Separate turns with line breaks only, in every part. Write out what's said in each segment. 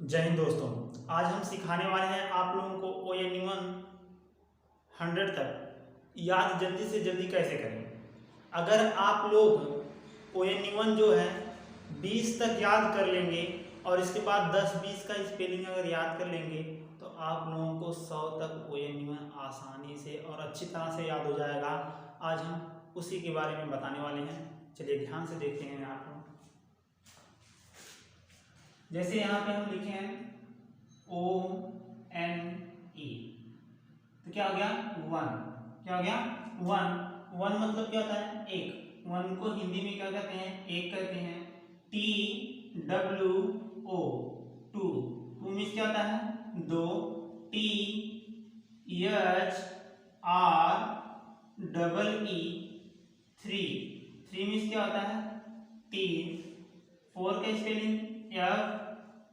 जय हिंद दोस्तों। आज हम सिखाने वाले हैं आप लोगों को ONE 100 तक याद जल्दी से जल्दी कैसे करें। अगर आप लोग ONE 1 जो है 20 तक याद कर लेंगे और इसके बाद 10-20 का स्पेलिंग अगर याद कर लेंगे तो आप लोगों को 100 तक ONE 1 आसानी से और अच्छी तरह से याद हो जाएगा। आज हम उसी के बारे में बताने वाले हैं। चलिए ध्यान से देखते हैं। आप लोग जैसे यहाँ पे हम लिखे हैं ONE, तो क्या हो गया 1। क्या हो गया 1 मतलब क्या होता है एक। 1 को हिंदी में क्या कहते हैं, एक कहते हैं। TWO 2 मीन्स क्या होता है दो। THREE 3 मीन्स क्या होता है तीन। 4 का स्पेलिंग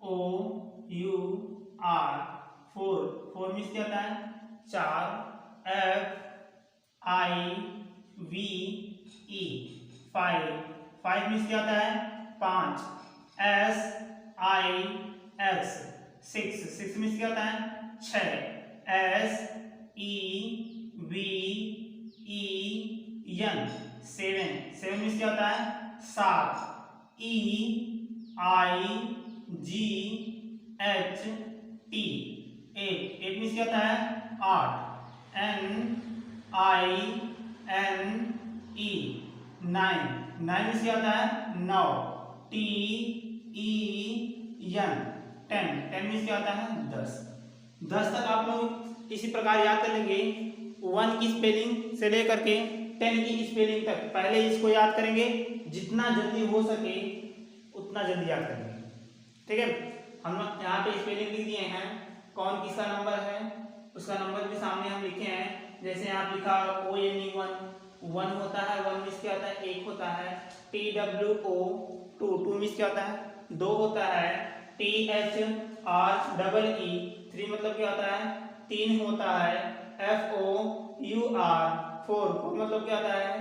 FOUR 4 मीन्स क्या होता है चार। FIVE 5 मीन्स क्या होता है पांच। SIX मीन्स क्या होता है छह। SEVEN 7 मीन्स क्या होता है सात। EIGHT 8 मीन्स क्या होता है आठ। NINE 9 मीन्स क्या होता है नौ। TEN 10 मीन्स क्या होता है 10 तक आप लोग इसी प्रकार याद कर लेंगे। 1 की स्पेलिंग से लेकर के 10 की स्पेलिंग तक पहले इसको याद करेंगे। जितना जल्दी हो सके उतना जल्दी याद करेंगे। ठीक है, हम यहाँ पे स्पेलिंग लिख दिए हैं। कौन किसका नंबर है उसका नंबर भी सामने हम लिखे हैं। जैसे यहाँ लिखा ONE 1 होता है। 1 मीन्स क्या होता है एक होता है। TWO 2 मीन्स क्या होता है दो होता है। THREE 3 मतलब क्या होता है तीन होता है। FOUR 4 मतलब क्या होता है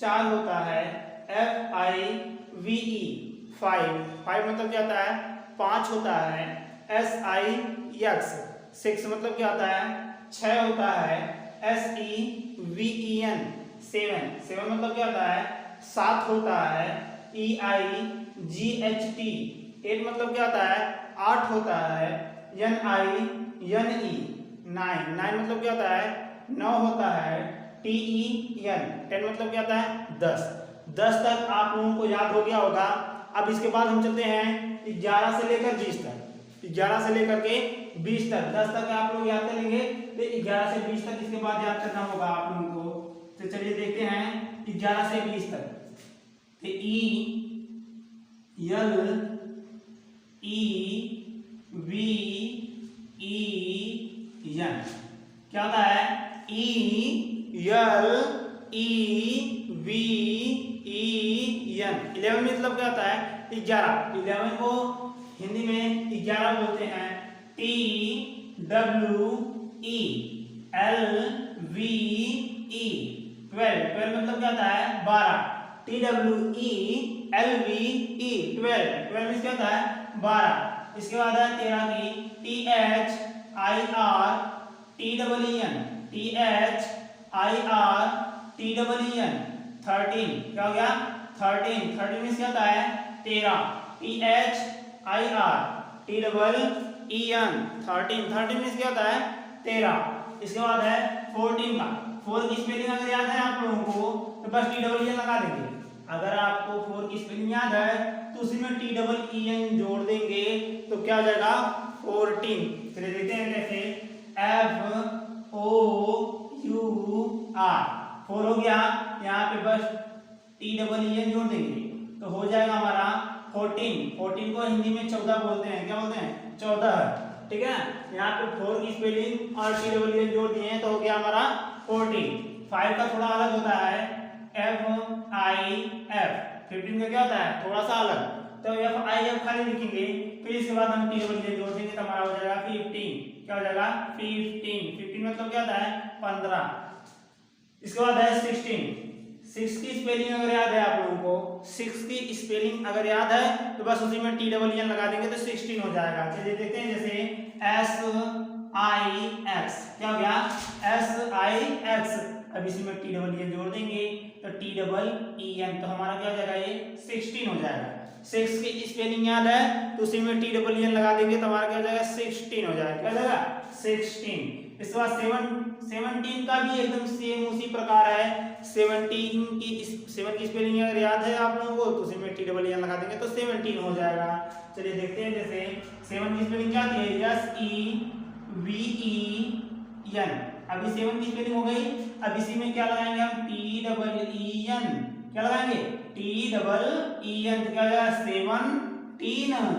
चार होता है। FIVE 5 मतलब क्या होता है पांच होता है। SIX 6 मतलब क्या होता है छह होता है। SEVEN 7 मतलब क्या होता है सात होता है। EIGHT 8 मतलब क्या होता है आठ होता है। NINE 9 मतलब क्या होता है नौ होता है। TEN 10 मतलब क्या होता है 10 तक आप लोगों को याद हो गया होगा। अब इसके बाद हम चलते हैं 11 से लेकर 20 तक। 11 से लेकर के 20 तक 10 तक आप लोग याद करेंगे तो 11 से 20 तक इसके बाद याद करना होगा आप लोगों को। तो चलिए देखते हैं 11 से 20 तक। तो ELEVEN क्या होता है ELEVEN 11 मतलब क्या होता है 11। 11 को हिंदी में 11 बोलते हैं। TWELVE 12 मतलब क्या होता है 12। TWELVE 12 मीन्स क्या होता है 12। इसके बाद है 13 की THIRTEN 13 क्या हो गया 13 मीन्स क्या होता है 13। THIRTEN 13 मीन्स क्या होता है 13। इसके बाद है 14 का। 4 की स्पेलिंग अगर याद है आप लोगों को तो बस TEN लगा देंगे। अगर आपको 4 की स्पेलिंग याद है तो उसी में TEN जोड़ देंगे तो क्या हो जाएगा 14। चलिए देखते हैं कैसे। FOUR 4 हो गया। यहाँ पे बस TEN जोड़ देंगे तो हो जाएगा हमारा 14 को हिंदी में 14 बोलते हैं। क्या बोलते हैं 14। ठीक है, यहाँ पे 4 की स्पेलिंग और TEN जोड़ दिए हैं तो हो गया हमारा 14। 5 का थोड़ा अलग होता है FIF 15 का क्या होता है थोड़ा सा अलग। तो FIF खाली लिखेंगे फिर इसके बाद हम TEN जोड़ देंगे तो हमारा हो जाएगा 15। क्या हो जाएगा 15 मतलब क्या होता है 15। इसके बाद है 16 6 की स्पेलिंग अगर याद है आप लोगों को, 6 की स्पेलिंग अगर याद है तो बस उसी में TEEN लगा देंगे तो 16 हो जाएगा। चलिए देखते हैं, जैसे SIX क्या हो गया, SIX, अब इसी में TEEN जोड़ देंगे तो TEEN, तो हमारा क्या हो जाएगा, ये 16 हो जाएगा। 6 की स्पेलिंग याद है तो उसी में TEEN लगा देंगे तो हमारा क्या हो जाएगा, 16 हो जाएगा। क्या हो जाएगा, 16। इसके बाद 17 का भी एकदम सेम उसी प्रकार है। 7 की स्पेलिंग अगर याद है आप लोगों को तो उसी में TEEN लगा देंगे तो 17 हो जाएगा। चलिए देखते हैं, जैसे 7 की स्पेलिंग क्या थी, SEVEN, अभी 7 की स्पेलिंग हो गई। अब इसी में क्या लगाएंगे हम, TEEN, क्या लगाएंगे, TEEN, तो क्या हो जाएगा, 17,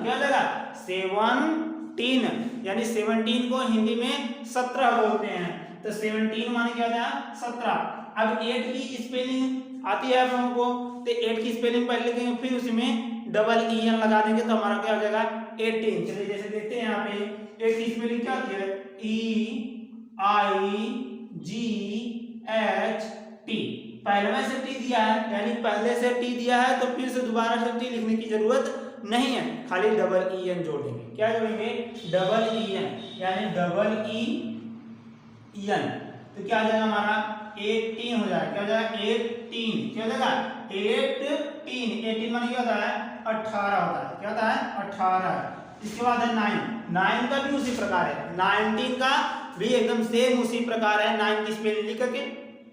क्या हो जाएगा, 17, यानी 17 को हिंदी में 17 बोलते हैं, तो 17 माने क्या हो जाएगा, 17। अब 8 की स्पेलिंग आती है आप लोगों को, तो 8 की स्पेलिंग पहले लिखेंगे फिर उसी में EEN लगा देंगे तो हमारा क्या हो जाएगा, 18। चलिए जैसे देखते हैं यहाँ पे 8 की स्पेलिंग क्या होती है, EIGHT, पहले में से T दिया है, यानी पहले से T दिया है तो फिर से दोबारा से T लिखने की जरूरत नहीं है, खाली EEN जोड़ देंगे। क्या जोड़ेंगे, EEN, यानी EEN, तो क्या हो जाएगा हमारा 18 हो जाएगा। क्या हो जाएगा, 18, क्या हो जाएगा, 18 माने क्या होता है, 18 होता है। क्या होता है, 18। इसके बाद है 9 का भी उसी प्रकार है, 19 का भी एकदम सेम उसी प्रकार है। 9 की स्पेलिंग लिख करके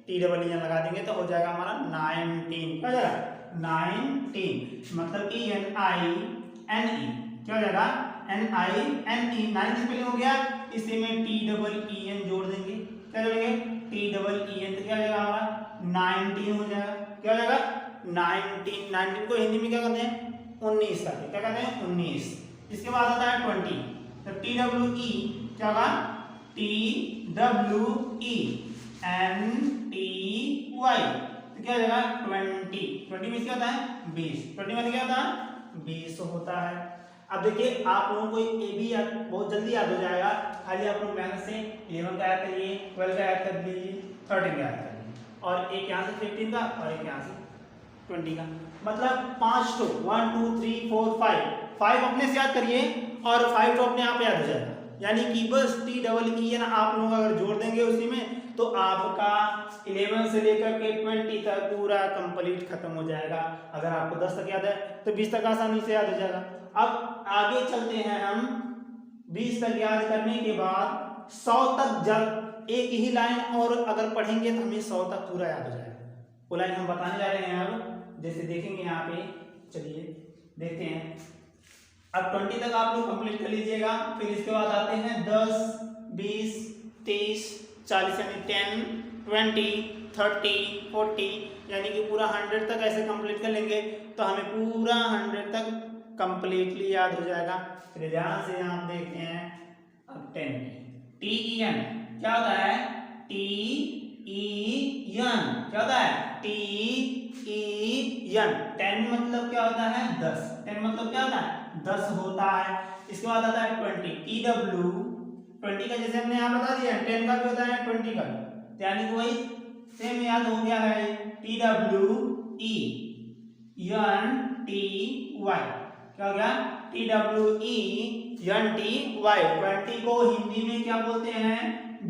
TEEN लगा देंगे तो हो जाएगा हमारा 19। क्या हो जाएगा, 19, मतलब कि NINE, क्या हो जाएगा, NINE, 9 की स्पेलिंग हो गया, इसी में TEEN जोड़ देंगे। क्या जोड़ेंगे, TEEN, तो क्या हो जाएगा हमारा 19 हो जाएगा। क्या हो जाएगा, 19 को हिंदी में क्या कहते हैं, 19 का, क्या कहते हैं, 19। इसके बाद आता है 20, तो TWE, क्या होगा, TWE NTY, तो क्या हो जाएगा 20 में क्या होता है, 20, 20 में क्या होता है, 20 होता है। अब देखिए आप लोगों को ये भी बहुत जल्दी याद हो जाएगा, खाली आप लोग मेहनत से 11 का याद करिए, 12 का याद कर लीजिए, 13 का याद करिए, और एक यहाँ से 15 का और एक यहाँ से 20 का, मतलब 5 तो 1 2 3 4 5 अपने से याद करिए और 5 तो अपने आप याद हो जाएगा। यानी कि बस TEEN आप लोग अगर जोड़ देंगे उसी में तो आपका 11 से लेकर के 20 तक पूरा कंप्लीट खत्म हो जाएगा। अगर आपको 10 तक याद है तो 20 तक आसानी से याद हो जाएगा। अब आगे चलते हैं हम, 20 तक याद करने के बाद 100 तक जब एक ही लाइन और अगर पढ़ेंगे तो हमें 100 तक पूरा याद हो जाएगा। वो लाइन हम बताने जा रहे हैं अब, जैसे देखेंगे यहाँ पे, चलिए देखते हैं। अब 20 तक आप लोग कंप्लीट कर लीजिएगा, फिर इसके बाद आते हैं 10, 20, 30, 40, यानी 10, 20, 30, 40, यानी कि पूरा 100 तक ऐसे कंप्लीट कर लेंगे तो हमें पूरा 100 तक कंप्लीटली याद हो जाएगा। फिर ध्यान से यहाँ देखते हैं, अब 10 TEN क्या होता है, TEN क्या होता है, TEN, 10 मतलब क्या होता है, 10, 10 मतलब क्या होता है, 10 होता है। इसके बाद आता है 20 TW, 20 का जैसे हमने यहाँ बता दिया, 10 का भी होता है 20 का, यानी कि वही सेम याद हो गया है, TWENTY, क्या हो गया, TWENTY। 20 को हिंदी में क्या बोलते हैं,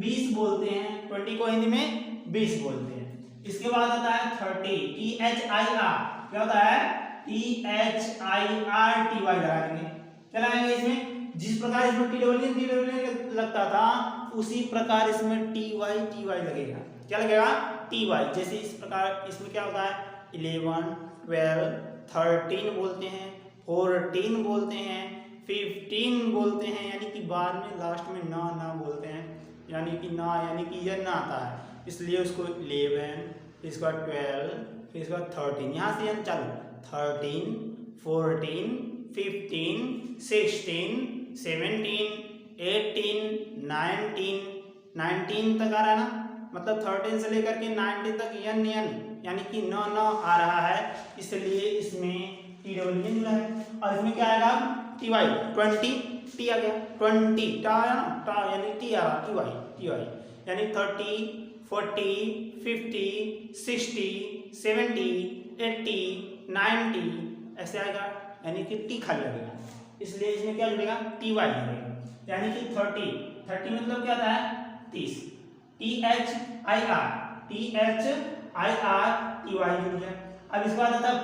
20 बोलते हैं, 20 को हिंदी में 20 बोलते हैं। इसके बाद आता है 30 THIR, क्या होता है, THIRTY लगा देंगे। क्या लगाएंगे इसमें, जिस प्रकार इसमें TEEN लगता था उसी प्रकार इसमें TY लगेगा। क्या लगेगा, TY, जैसे इस प्रकार इसमें क्या होता है 11, 12, 13 बोलते हैं, 14 बोलते हैं, 15 बोलते हैं, यानी कि बाद में लास्ट में ना बोलते हैं, यानी कि ना, यानी कि यह ना आता है, इसलिए उसको 11, फिर इसका 12, फिर इसका 13, यहाँ से यह चालू 13, 14, 15, 16, 17, 18, 19 तक आ रहा है ना, मतलब 13 से लेकर के 19 तक यन यानी कि न आ रहा है, इसलिए इसमें TEEN मिला है। और इसमें क्या आएगा, TY, 20 T आ गया, 20 टा आया ना, टा यानी T आ रहा, TY, यानी 30, 40, 50, 60, 70, 80, 90 ऐसे आएगा, यानी कि टी खाली लगेगा, इसलिए इसमें क्या जुड़ेगा, टी वाई जुड़ेगा, यानी कि 30 मतलब क्या था, 30, THIR THIR जुड़ गया। अब इसके बाद आता है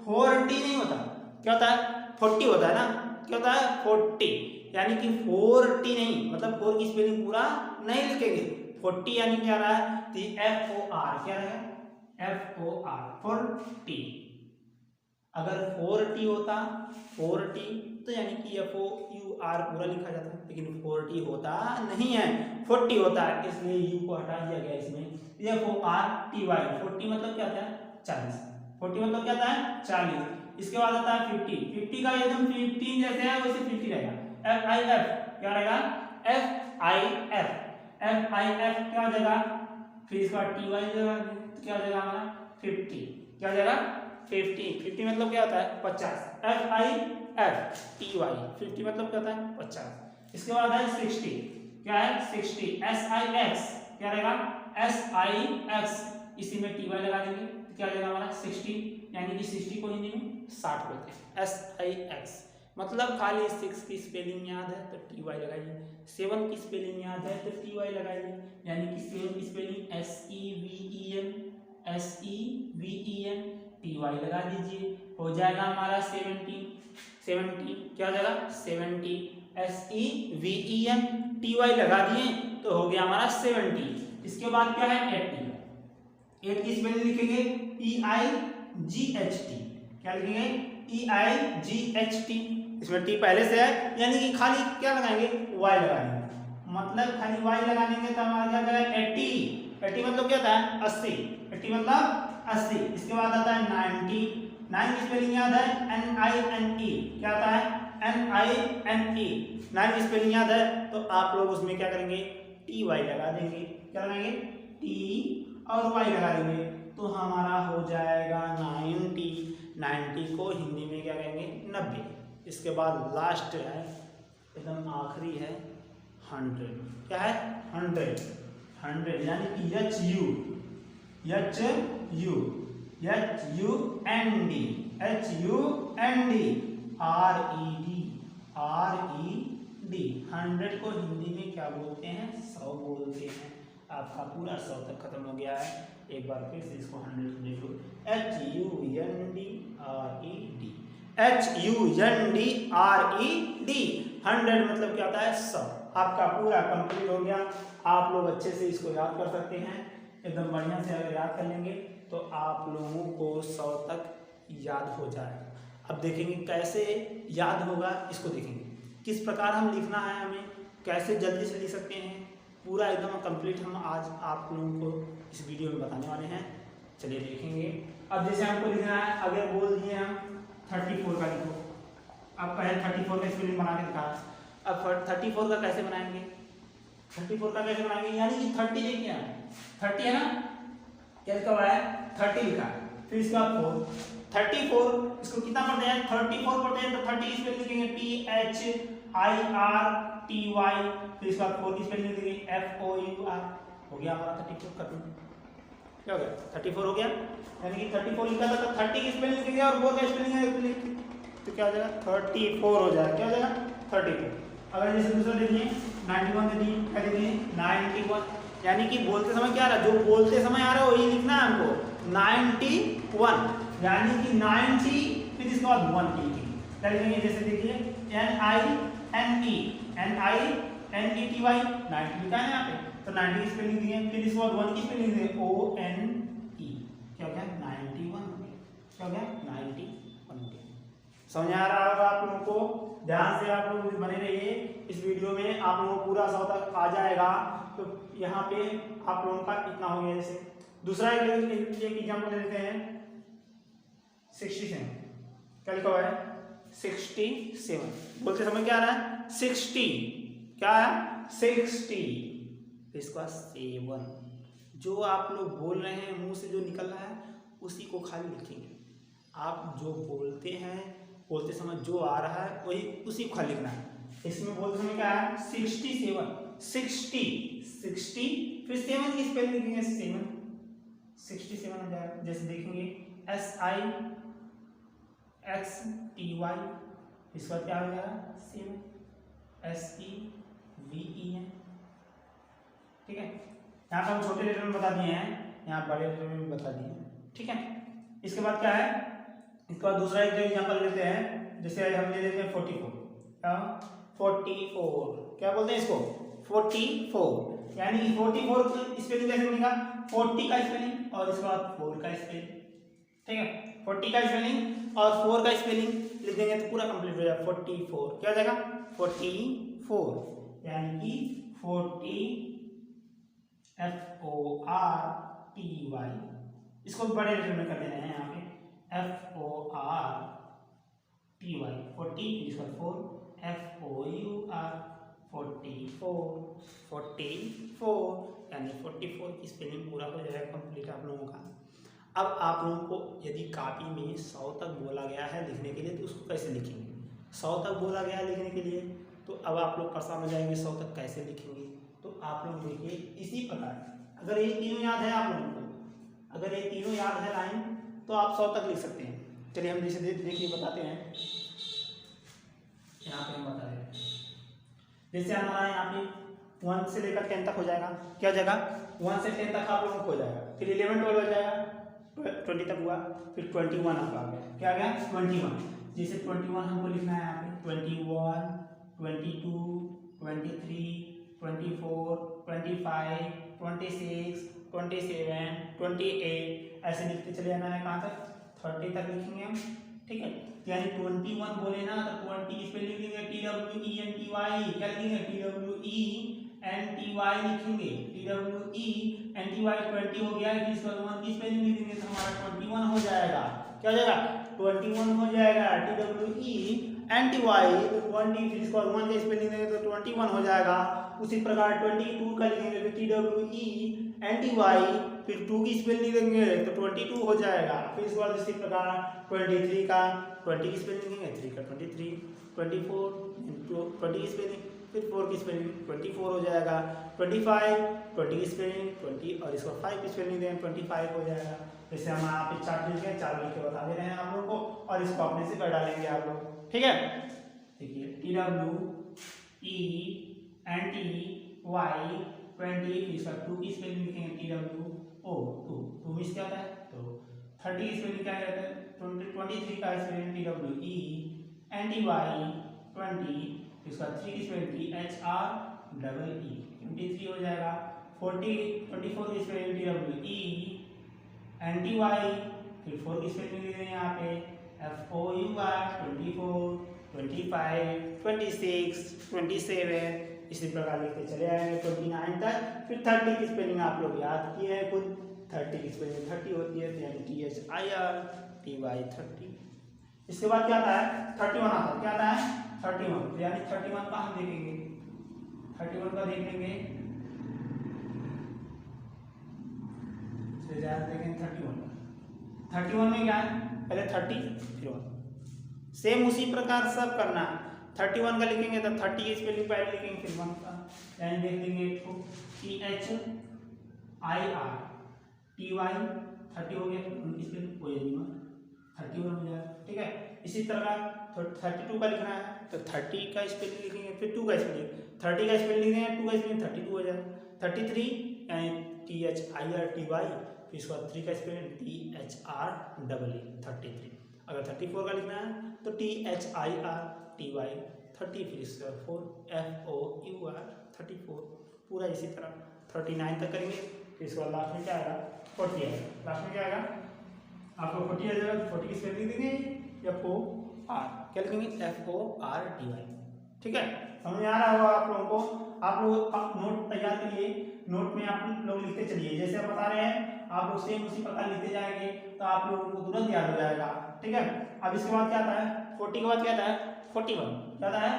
40 नहीं होता, क्या होता है, 40 होता है ना, क्या होता है 40, यानी कि 40 नहीं, मतलब 4 की स्पेलिंग पूरा नहीं लिखेंगे, 40 यानी क्या रहा है, FOR, क्या रहेगा, FOR 40। अगर 4T होता 4T तो यानी कि FOUR पूरा लिखा जाता, लेकिन 40 होता नहीं है, 40 होता है, इसलिए U को हटा दिया गया इसमें, FORTY 40 मतलब क्या होता है, 40, 40 मतलब क्या होता है, 40। इसके बाद आता है 50 का एकदम 15 जैसे है वैसे 50 रहेगा, FIF क्या रहेगा, FIF क्या हो जाएगा, फिर इसका TY क्या हो जाएगा हमारा 50, क्या हो जाएगा 50 मतलब क्या होता है 50, FIFTY 50 मतलब क्या होता है 50। इसके बाद है 60, क्या है 60, SIX क्या रहेगा, SIX, इसी में TY लगा देंगे तो क्या रहेगा हमारा 60, यानी कि 60 को हिंदी में 60 बोलते हैं, SIX मतलब खाली 6 की स्पेलिंग याद है तो TY लगाइए, 7 की स्पेलिंग याद है तो TY लगाइए, यानी कि 7 की स्पेलिंग SEVEN TY लगा दीजिए, हो जाएगा हमारा 70 क्या हो जाएगा 70, SEVEN TY लगा दिए तो हो गया हमारा 70। इसके बाद क्या है 8 की स्पेलिंग लिखेंगे EIGHT, क्या लिखेंगे EIGHT, इसमें टी पहले से है, यानी कि खाली क्या लगाएंगे Y लगाएंगे, मतलब खाली Y लगाएंगे तो हमारा क्या जाएगा 80 मतलब क्या होता है 80 मतलब 80। इसके बाद आता है 90, 9 की स्पेलिंग याद है NINE, क्या आता है NINE, 9 की स्पेलिंग याद है तो आप लोग उसमें क्या करेंगे TY लगा देंगे, क्या लगाएंगे T और Y लगा देंगे तो हमारा हो जाएगा 90 को हिंदी में क्या कहेंगे 90। इसके बाद लास्ट है एकदम आखिरी है 100, क्या है 100 यानी कि HUND 100 को हिंदी में क्या बोलते हैं 100 बोलते हैं। आपका पूरा 100 तक खत्म हो गया है, एक बार फिर से इसको 100 देख लो, HUNDRED 100 मतलब क्या होता है 100। आपका पूरा कंप्लीट हो गया, आप लोग अच्छे से इसको याद कर सकते हैं, एकदम बढ़िया से अगर याद कर लेंगे तो आप लोगों को 100 तक याद हो जाएगा। अब देखेंगे कैसे याद होगा, इसको देखेंगे किस प्रकार हम लिखना है, हमें कैसे जल्दी से लिख सकते हैं, पूरा एकदम कंप्लीट हम आज आप लोगों को इस वीडियो में बताने वाले हैं। चलिए देखेंगे। अब जैसे हमको लिखना है, अगर बोल दिए हम 34 का लिखो, अब पहले 34 का स्पेलिंग बना के दिखा, अब 34 का कैसे बनाएंगे, 34 का कैसे बनाएंगे, यानी कि 30 देखिए 30 है ना, क्या लिखा हुआ है 30 लिखा, फिर इसका 4 34, इसको कितना पढ़ते हैं 34 पढ़ते हैं तो 30 की स्पेलिंग लिखेंगे THIRTY, फिर इसका 4 की स्पेलिंग लिखेंगे FOUR, हो गया हमारा 34 खत्म। क्या हो गया 34 हो गया, यानी कि 34 लिखा था तो 30 की स्पेलिंग लिखेंगे और 4 का स्पेलिंग तो क्या हो जाएगा 34 हो जाएगा, क्या हो जाएगा 34। अगर जैसे दूसरा दे दिए 91 दे दिए, क्या दे दिए 91, यानी कि बोलते समय क्या आ रहा है, जो बोलते समय आ रहा है वही लिखना है हमको 91, यानी कि 90 फिर इसके बाद 1 लिखेंगे, क्या लिखेंगे जैसे देखिए NINETY 90 लिखा है यहाँ पे तो 90 की स्पेलिंग दिए, फिर इसके बाद 1 की स्पेलिंग दिए ONE, क्या हो गया 91, क्या हो गया 91। समझ आ रहा होगा आप लोगों को, ध्यान से आप लोग बने रहिए इस वीडियो में, आप लोगों को पूरा 100 तक आ जाएगा। तो यहाँ पे आप लोगों का इतना हो गया। जैसे दूसरा एक एग्जाम्पल ले लेते हैं 67, क्या लिखा हुआ है 67, बोलते समय क्या आ रहा है 60, क्या है 60, इसका 7, जो आप लोग बोल रहे हैं मुंह से जो निकल रहा है उसी को खाली लिखेंगे। आप जो बोलते हैं बोलते समय जो आ रहा है वही उसी को खाली लिखना है। इसमें बोलते समय क्या है 67, 60 फिर 7 की स्पेलिंग लिखेंगे 7, 67 हो जाएगा। जैसे देखेंगे SI XTY, इसका क्या हो जाएगा 7 SEVEN। ठीक है, यहाँ पर हम छोटे लेटर में बता दिए हैं, यहाँ बड़े लेटर में भी बता दिए हैं। ठीक है, इसके बाद क्या है, इसके बाद दूसरा एक एग्जाम्पल लेते हैं। जैसे हम ले लेते हैं 44। क्या 44 क्या बोलते हैं इसको 44, यानी कि 44 स्पेलिंग कैसे बनेगा 40 का स्पेलिंग और इसके बाद 4 का स्पेलिंग। ठीक है, 40 का स्पेलिंग और 4 का स्पेलिंग लिख देंगे तो पूरा कंप्लीट हो जाएगा। 44 क्या हो जाएगा 44, यानी कि 40 FORTY। इसको बड़े लेटर में कर देना है यहाँ पे FORTY 40, इसका 4 FOUR 44, यानी 44 की स्पेलिंग पूरा हो जाएगा कंप्लीट आप लोगों का। अब आप लोगों को यदि कॉपी में 100 तक बोला गया है लिखने के लिए तो उसको कैसे लिखेंगे, 100 तक बोला गया है लिखने के लिए, तो अब आप लोग परेशान हो जाएंगे 100 तक कैसे लिखेंगे। तो आप लोग देखिए इसी प्रकार, अगर ये तीनों याद है आप लोगों को, अगर ये तीनों याद है लाइन तो आप 100 तक लिख सकते हैं। चलिए हम जैसे देखिए बताते हैं, यहाँ पे हम बता रहे हैं जैसे हमारा यहाँ पे 1 से लेकर 10 तक हो जाएगा। क्या हो जाएगा 1 से 10 तक आप लोगों को हो जाएगा, फिर 11 12 हो जाएगा, 20 तक हुआ, फिर 21 आपका आ गया। क्या आ गया 21। जैसे 21 हमको लिखना है यहाँ पे 21 22 23 24 25 26 27 28 ऐसे लिखते चले जाना है। कहाँ तक 30 तक लिखेंगे हम। ठीक है, यानी 21 बोले ना तो 20 की स्पेलिंग लिखेंगे TWENTY। क्या लिखेंगे TWENTY लिखेंगे, TWENTY 20 हो गया। इसका 1 की स्पेलिंग लिख देंगे तो हमारा 21 हो जाएगा। क्या हो जाएगा 21 हो जाएगा TWENTY, तो 20 फिर इसको 1 की स्पेलिंग देंगे तो 21 हो जाएगा। उसी प्रकार 22 का लिखेंगे तो TWENTY, फिर 2 की स्पेलिंग देंगे तो 22 हो जाएगा। फिर इसके बाद इसी प्रकार 23 का 20 की स्पेलिंग देंगे, 3 का 23, 24 20 की स्पेलिंग, फिर 4 की स्पेलिंग 24 हो जाएगा। 25 20 की स्पेलिंग 20 और इसको 5 की स्पेलिंग देंगे 25 हो जाएगा। जैसे हम यहाँ पे 4 लिख के 4 लिख के बता दे रहे हैं आप लोगों को और इसको अपने से कर डालेंगे आप लोग। ठीक है, देखिए TWENTY 20, इसका 2 की स्पेलिंग लिखेंगे TWO 2 मीन्स क्या होता है तो 30 की स्पेलिंग क्या रहता है 23 का स्पेलिंग TWENTY 20, इसका 3 की स्पेलिंग THREE 23 हो जाएगा। 24 की स्पेलिंग TWENTY, फिर 4 की स्पेलिंग लिख देंगे यहाँ पे FOUR 24 25 26 27, इसी प्रकार लिखते चले आएंगे 29 तक। फिर 30 की स्पेलिंग आप लोग याद किए हैं खुद, 30 की स्पेलिंग 30 होती है यानी THIRTY 30। इसके बाद क्या आता है 31 आता है। क्या आता है 31, यानी 31 का हम देखेंगे, 31 का देख लेंगे देखेंगे 31 में क्या है पहले 30 फिर 1, सेम उसी प्रकार सब करना है। 31 का लिखेंगे तो 30 की स्पेलिंग पहले लिखेंगे फिर 1 का, यानी देख लेंगे THIRTY 30 हो गया, उनकी स्पेलिंग हो जाएगी 31 हो जाएगा। ठीक है, इसी तरह 32 का लिखना है तो 30 का स्पेलिंग लिखेंगे, फिर 2 का स्पेलिंग, 30 का स्पेलिंग लिखेंगे 2 का स्पेलिंग 32 हो जाएगा। 33 यानी THIRTY, फिर इसके बाद 3 का स्पेलिंग THREE 33। अगर 34 का लिखना है तो THIRTY 30, फिर इसका 4 FOUR 34, पूरा इसी तरह 39 तक करेंगे। फिर इसके बाद लास्ट में क्या आएगा 40 आएगा। लास्ट में क्या आएगा आपको 40 आ जाएगा, 40 की स्पेलिंग देंगे FOR, क्या लिखेंगे FORTY। ठीक है, समझ में आ रहा होगा आप लोगों को। आप लोग नोट तैयार करिए, नोट में आप लोग लिखते चलिए जैसे हम बता रहे हैं, आप लोग सेम उसी प्रकार लिखते जाएंगे तो आप लोगों को तुरंत याद हो जाएगा। ठीक है, अब इसके बाद क्या आता है 40 के बाद क्या आता है 41, क्या आता है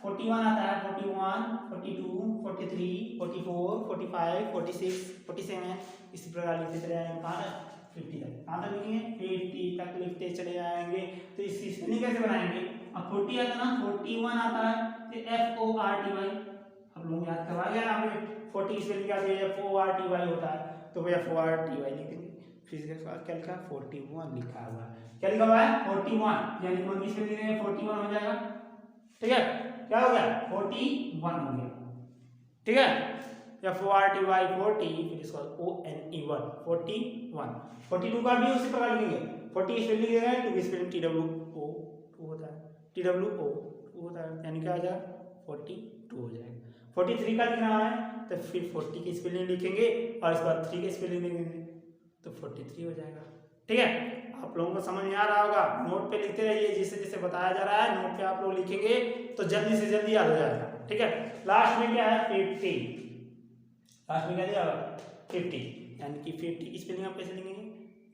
41 आता है 41 42 43 44 45 46 47, इसी प्रकार लिखते चले जाएंगे कहाँ तक 50 तक। कहाँ तक लिखेंगे 50 तक लिखते चले जाएंगे। तो इसकी स्पेलिंग कैसे बनाएंगे, अब 40 आता है ना 41 आता है तो FORTY, हम लोग याद करवाया यहाँ पे 40 की स्पेलिंग क्या है FORTY होता है तो भैया FORTY लिखेंगे। फिर इसके बाद क्या लिखा 41 लिखा हुआ है। क्या लिखा हुआ है 41, यानी 1 की स्पेलिंग 41 हो जाएगा। ठीक है, क्या हो गया 41 हो गया। ठीक है, FORTY 40, फिर इसके बाद ONE 41। 42 का भी उसी प्रकार लिखेंगे। 40 की स्पेलिंग लिखेंगे, 2 की स्पेलिंग TWO 2 होता है, TWO 2 होता है, यानी क्या आ जाएगा 42 हो जाएगा। 43 का लिखना है तो फिर 40 की स्पेलिंग लिखेंगे और इसके बाद 3 की स्पेलिंग लिखेंगे तो 43 हो जाएगा। ठीक है, आप लोगों को समझ में आ रहा होगा। नोट पे लिखते रहिए, जिससे जिससे बताया जा रहा है नोट पे आप लोग लिखेंगे तो जल्दी से जल्दी याद हो जाएगा। ठीक है, लास्ट में क्या है 50, लास्ट में क्या दिया 50, यानी कि 50 की स्पेलिंग आप कैसे लिखेंगे,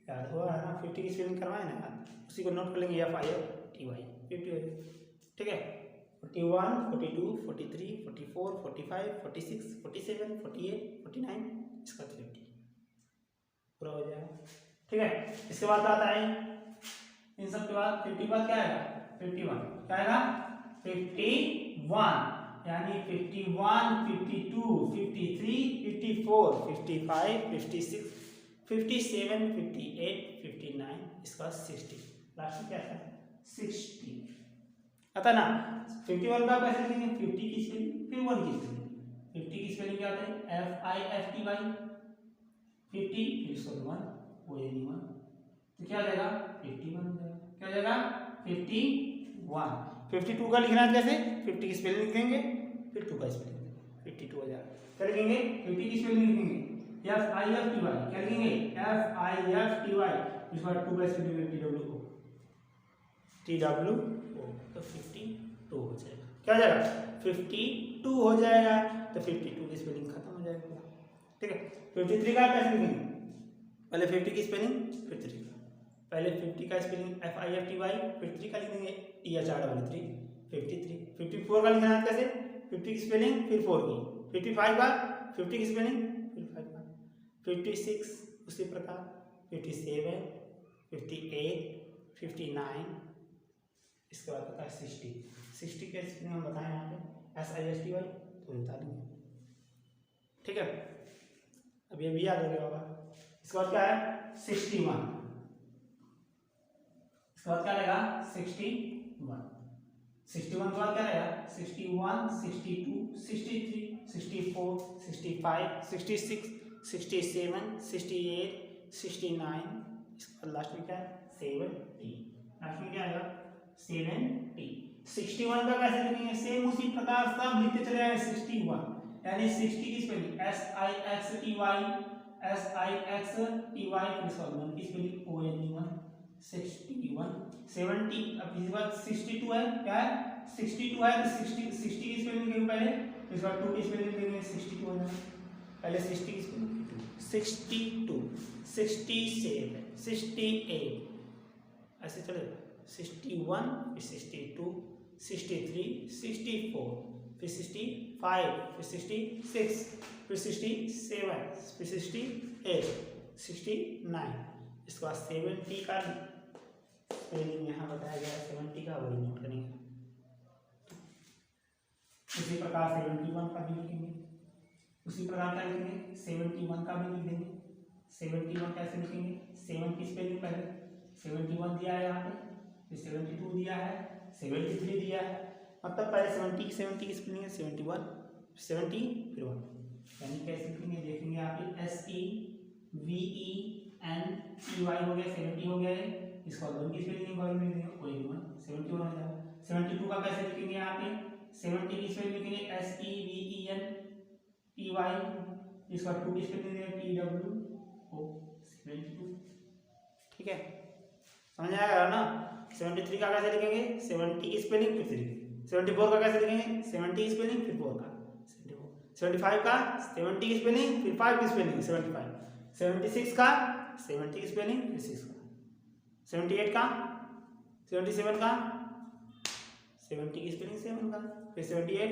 याद हुआ है ना, 50 की स्पेलिंग करवाए ना यार, उसी को नोट कर लेंगे FIFTY 50 हो जाएगा। ठीक है, 41 42 43 44 45 46 47 48 49 इसका 50 पूरा हो जाएगा। ठीक है, इसके बाद आता है इन सब के बाद 50 के बाद क्या आएगा 51, क्या आएगा 51, यानी 51 52 53 54 55 56 57 58 59 इसका 60, लास्ट में क्या है 60 आता ना। 51 का कैसे लिखेंगे 50 की स्पेलिंग फिर 1 की स्पेलिंग, 50 की स्पेलिंग क्या होता है FIFTY 50 फिर इसको 1 ONE 1, तो क्या आ जाएगा 51 हो जाएगा। क्या हो जाएगा 51। 52 का लिखना है कैसे 50 की स्पेलिंग लिखेंगे फिर 2 का स्पेलिंग 52 हो जाएगा। क्या लिखेंगे 50 की स्पेलिंग लिखेंगे FIFTY, क्या लिखेंगे FIFTY, इस बार 2 का स्पेलिंग TWO तो 52 हो जाएगा। क्या हो जाएगा 52 हो जाएगा, तो 52 की स्पेलिंग खत्म हो जाएगा। ठीक है, 53 का कैसे लिखेंगे, पहले 50 की स्पेलिंग फिर 3 का, पहले 50 का स्पेलिंग FIFTY फिर 3 का लिखेंगे THR3 53। 54 का लिखना है कैसे 50 की स्पेलिंग फिर 4 की, 55 का 50 की स्पेलिंग फिर 5 का, 56 उसी प्रकार 57 58 59 इसके बाद आता है 60 के स्पेलिंग हम बताएं यहाँ पे SISTY तो बता देंगे। ठीक है, अब ये भी याद हो गया होगा। इसके बाद क्या है 61, इसके बाद क्या रहेगा 61, 61 के बाद क्या रहेगा 61 62 63 64 65 66 67 68 69 इसके बाद लास्ट में क्या है 70, लास्ट में क्या आएगा 70। 61 का कैसे लिखेंगे सेम उसी प्रकार सब लिखते चले आए 61, यानी 60 की स्पेलिंग SIXTY फिर इसका 1 की स्पेलिंग ONE 61 70। अब इस बार 62 है, क्या है 62 है तो 60 की स्पेलिंग लिखेंगे पहले, इस बार 2 की स्पेलिंग लिखेंगे 62 हो जाएगा। पहले 60 की स्पेलिंग 62 67 68 ऐसे चलेगा 61 फिर 62 63 64 फिर 65 फिर 66 फिर 67 फिर 68 69 इसके बाद 70 का स्पेलिंग यहाँ बताया गया है 70 का वही नोट करेंगे। उसी प्रकार 71 का भी लिखेंगे, उसी प्रकार क्या लिखेंगे 71 का भी लिख देंगे। 71 कैसे लिखेंगे 7 की स्पेलिंग पहले 71 दिया है यहाँ पे, फिर 72 दिया है 73 दिया है, मतलब पहले 70 की स्पेलिंग है 71 70 फिर 1, यानी कैसे लिखेंगे देखेंगे आप SEVENTY हो गया 70 हो गया है, इसका 1 की स्पेलिंग में लिखेंगे 71 हो जाएगा। 72 का कैसे लिखेंगे यहाँ पे 70 की स्पेलिंग लिखेंगे SEVENTY, इसका 2 की स्पेलिंग TWO 72। ठीक है, समझ आएगा ना। 73 का कैसे लिखेंगे 70 की स्पेलिंग फिर 3, 74 का कैसे लिखेंगे 70 की स्पेलिंग फिर 4 का 75 का 70 की स्पेलिंग फिर 5 की स्पेलिंग 75, 76 का 70 की स्पेलिंग फिर 6 का, 78 का 77 का 70 की स्पेलिंग 7 का, फिर 78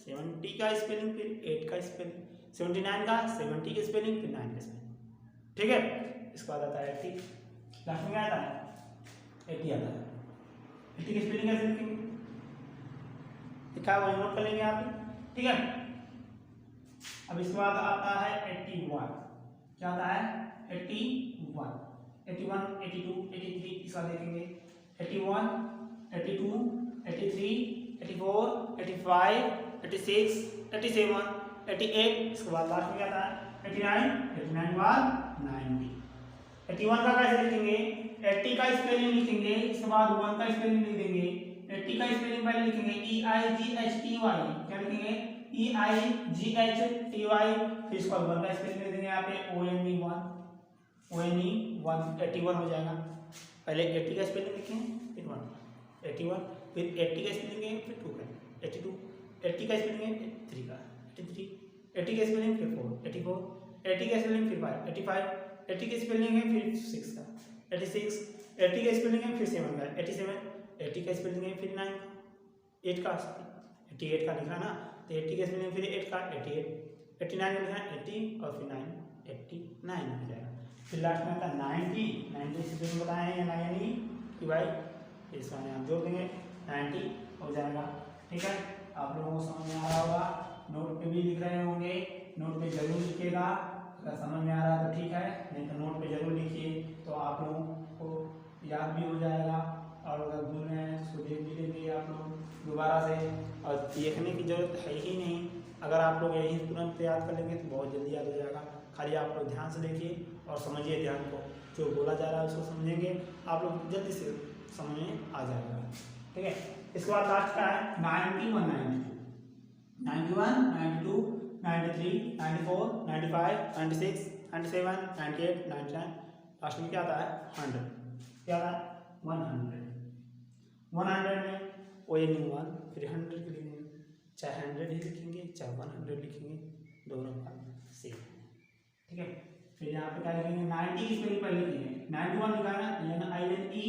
70 का स्पेलिंग फिर 8 का स्पेलिंग, 79 का 70 की स्पेलिंग फिर 9 का स्पेलिंग। ठीक है, इसके बाद आता है 80, लास्ट में क्या आता है 80 आता है। 80 की स्पेलिंग कैसे लिखेंगे लिखा है वही नोट कर लेंगे आप। ठीक है, अब इसके बाद आता है 81, क्या आता है 81, 81, 82, 83 इसका देखेंगे 81, 82, 83, 84, 85, 86, 87, 88, इसके बाद लास्ट में क्या आता है 89, 89 बाद 90। 81 का कैसे लिखेंगे, 80 का स्पेलिंग लिखेंगे, इसके बाद 1 का स्पेलिंग लिख देंगे। 80 का स्पेलिंग पहले लिखेंगे EIGHTY, क्या लिखेंगे EIGHTY, फिर इसके बाद 1 का स्पेलिंग लिख देंगे यहाँ पे ONE1, 81 हो जाएगा। पहले 80 का स्पेलिंग लिखेंगे फिर 1, 81, फिर 80 का स्पेलिंग है फिर 2 का 82, 80 का स्पेलिंग है 3 का 83, 80 का स्पेलिंग फिर 4, 84, 80 का स्पेलिंग फिर 5, 85, 80 की स्पेलिंग है फिर 6 का 86, 80 का स्पेलिंग है फिर 7 का 87, 80 का स्पेलिंग है फिर 9 का 8 का 88 का लिखना ना, तो 80 का स्पेलिंग फिर 8 का 88, 89 का लिखना 80 और फिर 9, 89 हो जाएगा। फिर लास्ट में आता 90 स्पेलिंग बताए हैं यानी कि भाई इसका यहाँ जोड़ देंगे 90 हो जाएगा। ठीक है, आप लोगों को समझ में आ रहा होगा, नोट पे भी लिख रहे होंगे, नोट पे जरूर लिखिएगा, अगर समझ में आ रहा है तो ठीक है, नहीं तो नोट पे जरूर लिखिए, तो आप लोगों को याद भी हो जाएगा, और अगर भूल रहे हैं तो देख भी लेंगे आप लोग दोबारा से, और देखने की जरूरत है ही नहीं, अगर आप लोग यही तुरंत याद कर लेंगे तो बहुत जल्दी याद हो जाएगा। खाली आप लोग ध्यान से देखिए और समझिए, ध्यान को जो बोला जा रहा है उसको समझेंगे, आप लोग जल्दी से समझ में आ जाएगा। ठीक है, इसके बाद लास्ट का है 91, 92, 93, 94, 95, 96, 97, 98, 99, लास्ट में क्या आता है 100, क्या आता है 100। 100 में ONE1 फिर 100 के लिए चाहे 100 ही लिखेंगे चाहे 100 लिखेंगे, दोनों का सेम। ठीक है, फिर यहाँ पे क्या लिखेंगे 90 की स्पेलिंग पहले लिखेंगे, 91 लिखा है ना NINETY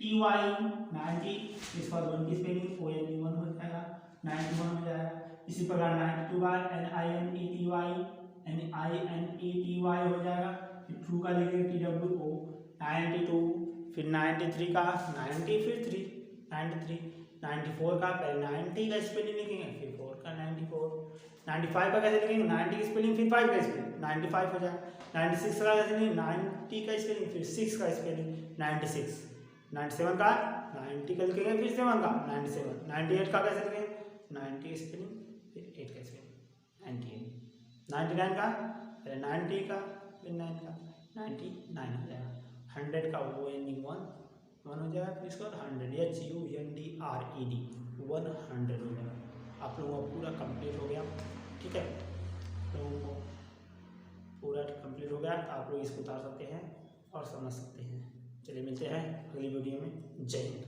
90, इसके बाद 1 की स्पेलिंग ONE1 हो जाएगा 91 हो जाएगा। इसी प्रकार 92 का NINETY हो जाएगा, फिर 2 का लिखेंगे TWO 92, फिर 93 का 90 फिर 3 93, 94 का पहले 90 का स्पेलिंग लिखेंगे फिर 4 का 94, 95 का कैसे लिखेंगे 90 की स्पेलिंग फिर 5 का स्पेलिंग 95 हो जाएगा। 96 का कैसे लिखेंगे 90 का स्पेलिंग फिर 6 का स्पेलिंग 96, 97 का 90 का लिखेंगे फिर 7 का 97, 98 का कैसे लिखेंगे 90 स्पेलिंग फिर 8 का स्पेलिंग 98, 99 का पहले 90 का फिर 9 का 99 हो जाएगा। 100 का ONE1 1 हो जाएगा, फिर इसके बाद 100 HUNDRED 100 हो जाएगा। आप लोगों का पूरा कंप्लीट हो गया। ठीक है, लोगों को पूरा कंप्लीट हो गया, आप लोग इसको उतार सकते हैं और समझ सकते हैं। चलिए मिलते हैं अगली वीडियो में। जय हिंद।